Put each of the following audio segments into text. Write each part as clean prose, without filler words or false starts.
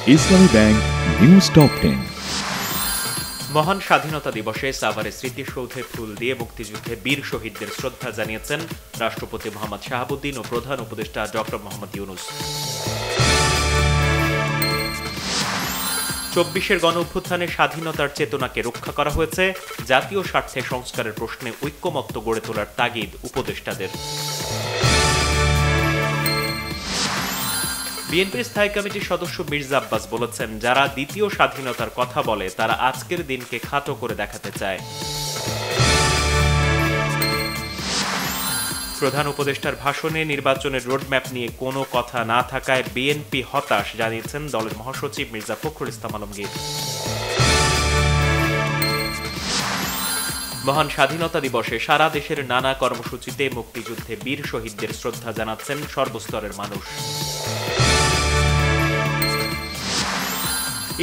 ইসলামী bank news top 10। মহান স্বাধীনতা দিবসে সাভারে স্মৃতিসৌধে ফুল দিয়ে মুক্তিযুদ্ধে বীর শহীদদের শ্রদ্ধা জানিয়েছেন রাষ্ট্রপতি মোহাম্মদ শাহাবুদ্দিন ও প্রধান উপদেষ্টা ডক্টর মোহাম্মদ ইউনূস। ২৪-এর গণঅভ্যুত্থানে স্বাধীনতার চেতনাকে রক্ষা করা হয়েছে, জাতীয় স্বার্থে সংস্কারের প্রশ্নে ঐক্যমত্য গড়ে তোলার তাগিদ উপদেষ্টাদের। বিএনপির স্থায়ী কমিটির সদস্য মির্জা আব্বাস বলেছেন, যারা দ্বিতীয় স্বাধীনতার কথা বলে তারা আজকের দিনকে খাটো করে দেখাতে চায়। প্রধান উপদেষ্টার ভাষণে নির্বাচনের রোডম্যাপ নিয়ে কোনো কথা না থাকায় বিএনপি হতাশ, জানিয়েছেন দলের মহাসচিব মির্জা ফখরুল ইসলাম আলমগীর। মহান স্বাধীনতা দিবসে সারা দেশের নানা কর্মসূচিতে মুক্তিযুদ্ধে বীর শহীদদের শ্রদ্ধা জানাচ্ছেন সর্বস্তরের মানুষ।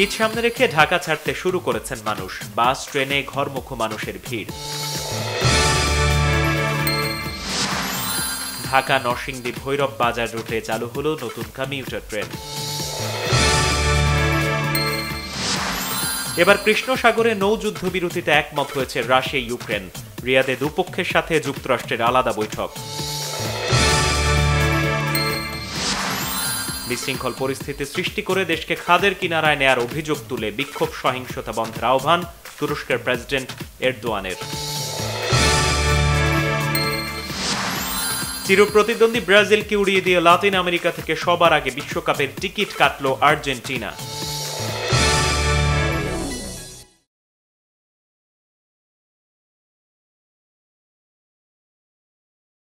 ঈদ সামনে রেখে ঢাকা ছাড়তে শুরু করেছেন মানুষ, বাস ট্রেনে ঘরমুখো মানুষের ভিড়। ঢাকা নরসিংদী ভৈরব বাজার রুটে চালু হলো নতুন কমিউটার ট্রেন। এবার কৃষ্ণ সাগরে নৌ যুদ্ধবিরতিতে একমত হয়েছে রাশিয়া ইউক্রেন। রিয়াদে দুপক্ষের সাথে যুক্তরাষ্ট্রের আলাদা বৈঠক। বিশৃঙ্খল পরিস্থিতি সৃষ্টি করে দেশকে খাদের কিনারায় নেয়ার অভিযোগ তুলে বিক্ষোভ সহিংসতা বন্ধের আহ্বান তুরস্কের প্রেসিডেন্ট এরদোয়ানের। চিরপ্রতিদ্বন্দ্বী ব্রাজিলকে উড়িয়ে দিয়ে লাতিন আমেরিকা থেকে সবার আগে বিশ্বকাপের টিকিট কাটল আর্জেন্টিনা।